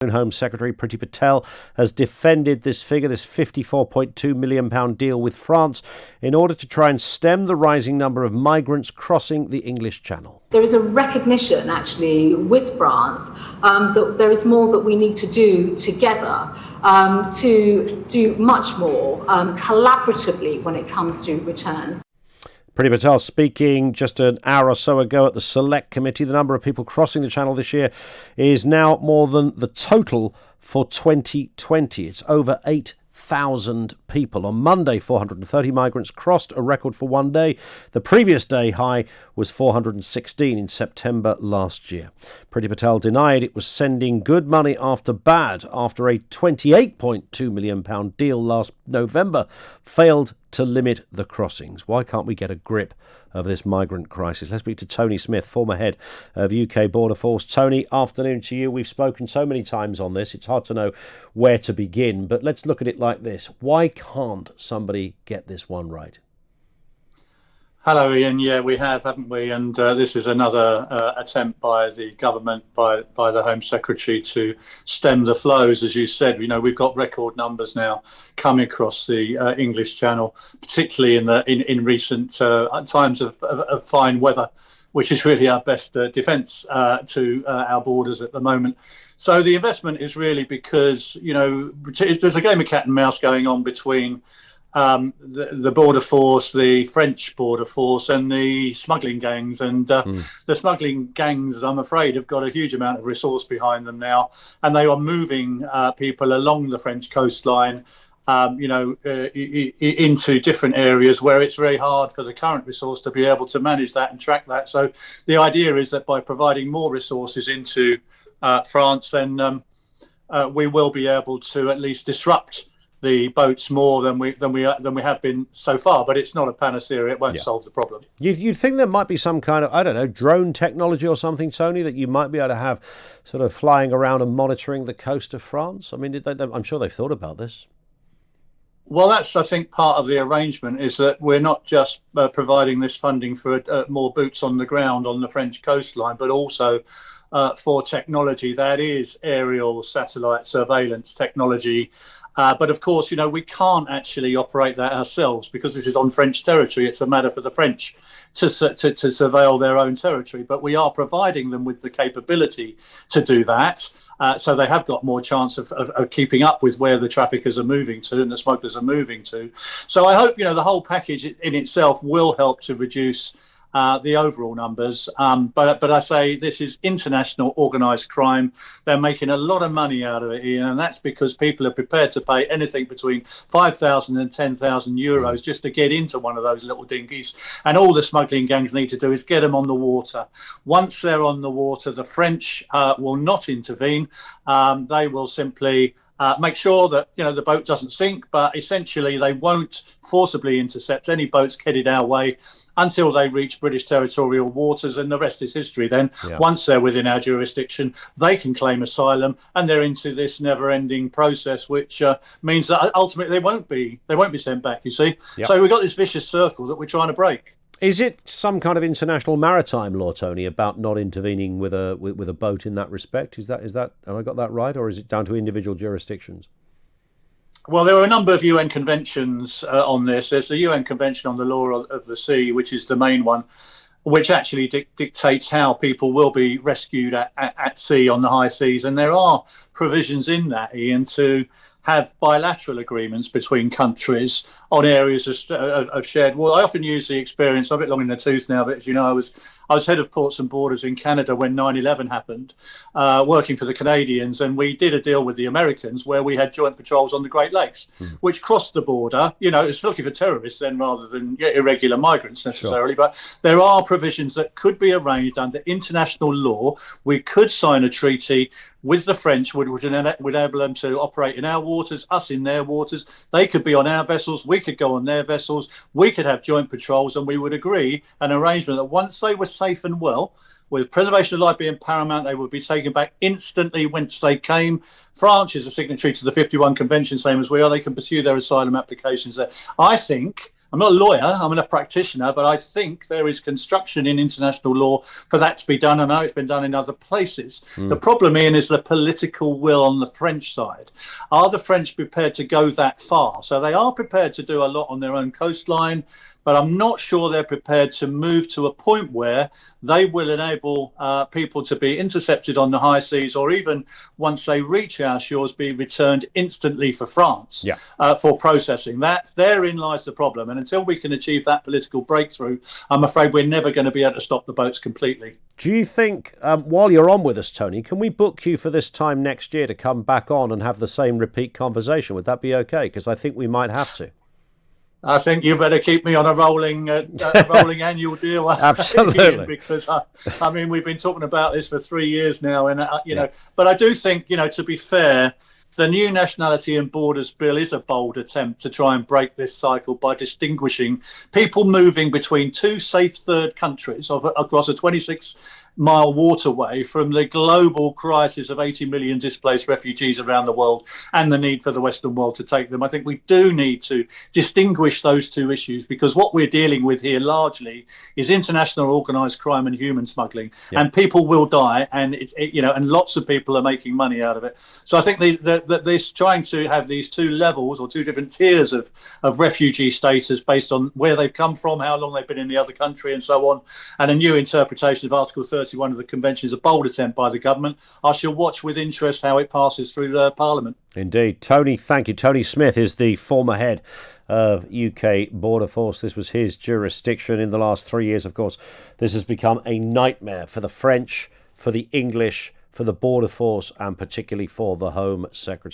Home Secretary Priti Patel has defended this figure, this £54.2 million deal with France, in order to try and stem the rising number of migrants crossing the English Channel. There is a recognition, actually, with France that there is more that we need to do together to do much more collaboratively when it comes to returns. Priti Patel speaking just an hour or so ago at the Select Committee. The number of people crossing the Channel this year is now more than the total for 2020. It's over 8,000 people. On Monday, 430 migrants crossed, a record for one day. The previous day high was 416 in September last year. Priti Patel denied it was sending good money after bad, after a £28.2 million deal last November failed to limit the crossings. Why can't we get a grip of this migrant crisis? Let's speak to Tony Smith, former head of UK Border Force. Tony, afternoon to you. We've spoken so many times on this, it's hard to know where to begin, but let's look at it like this. Why can't somebody get this one right? Hello, Ian. Yeah, we have, haven't we? And this is another attempt by the government, by the Home Secretary, to stem the flows. As you said, we've got record numbers now coming across the English Channel, particularly in recent times of fine weather, which is really our best defence to our borders at the moment. So the investment is really because, there's a game of cat and mouse going on between the border force, the French border force, and the smuggling gangs. And the smuggling gangs, I'm afraid, have got a huge amount of resource behind them now, and they are moving people along the French coastline, into different areas where it's very hard for the current resource to be able to manage that and track that. So the idea is that by providing more resources into France, then we will be able to at least disrupt the boats more than we have been so far, but it's not a panacea. It won't solve the problem. You'd think there might be some kind of, drone technology or something, Tony, that you might be able to have sort of flying around and monitoring the coast of France. I mean, I'm sure they've thought about this. Well, that's, I think, part of the arrangement is that we're not just providing this funding for more boots on the ground on the French coastline, but also for technology that is aerial satellite surveillance technology. But of course, we can't actually operate that ourselves because this is on French territory. It's a matter for the French to surveil their own territory. But we are providing them with the capability to do that. So they have got more chance of keeping up with where the traffickers are moving to and the smugglers are moving to. So I hope, the whole package in itself will help to reduce the overall numbers. But I say this is international organised crime. They're making a lot of money out of it, Ian, and that's because people are prepared to pay anything between 5,000 and 10,000 euros just to get into one of those little dinghies. And all the smuggling gangs need to do is get them on the water. Once they're on the water, the French will not intervene. They will simply make sure that the boat doesn't sink, but essentially they won't forcibly intercept any boats headed our way until they reach British territorial waters, and the rest is history. Then once they're within our jurisdiction, they can claim asylum, and they're into this never-ending process, which means that ultimately they won't be sent back. You see, so we've got this vicious circle that we're trying to break. Is it some kind of international maritime law, Tony, about not intervening with a boat in that respect? Is that have I got that right, or is it down to individual jurisdictions? Well, there are a number of UN conventions on this. There's the UN Convention on the Law of the Sea, which is the main one, which actually dictates how people will be rescued at sea on the high seas. And there are provisions in that, Ian, to have bilateral agreements between countries on areas of shared water. I often use the experience, I'm a bit long in the tooth now, but as you know, I was head of ports and borders in Canada when 9/11 happened, working for the Canadians, and we did a deal with the Americans where we had joint patrols on the Great Lakes, which crossed the border. It's looking for terrorists then rather than irregular migrants necessarily, But there are provisions that could be arranged under international law. We could sign a treaty with the French, would enable them to operate in our waters, us in their waters. They could be on our vessels, we could go on their vessels, we could have joint patrols, and we would agree an arrangement that once they were safe and well, with preservation of life being paramount, they would be taken back instantly whence they came. France is a signatory to the 51 Convention, same as we are. They can pursue their asylum applications there. I think I'm not a lawyer, I'm a practitioner, but I think there is construction in international law for that to be done. I know it's been done in other places. The problem, Ian, is the political will on the French side. Are the French prepared to go that far? So they are prepared to do a lot on their own coastline, but I'm not sure they're prepared to move to a point where they will enable people to be intercepted on the high seas, or even once they reach our shores, be returned instantly for France for processing. Therein lies the problem. And until we can achieve that political breakthrough, I'm afraid we're never going to be able to stop the boats completely. Do you think, while you're on with us, Tony, can we book you for this time next year to come back on and have the same repeat conversation? Would that be okay? Because I think we might have to. I think you better keep me on a rolling annual deal. Absolutely. Because I mean, we've been talking about this for 3 years now, and know, but I do think, to be fair, the new Nationality and Borders Bill is a bold attempt to try and break this cycle by distinguishing people moving between two safe third countries across a 26-mile waterway from the global crisis of 80 million displaced refugees around the world and the need for the Western world to take them. I think we do need to distinguish those two issues, because what we're dealing with here largely is international organised crime and human smuggling, and people will die, and and lots of people are making money out of it. So I think that this trying to have these two levels or two different tiers of refugee status based on where they've come from, how long they've been in the other country, and so on, and a new interpretation of Article 31 of the Convention is a bold attempt by the government. I shall watch with interest how it passes through the Parliament. Indeed. Tony, thank you. Tony Smith is the former head of UK Border Force. This was his jurisdiction in the last 3 years. Of course, this has become a nightmare for the French, for the English, for the Border Force, and particularly for the Home Secretary.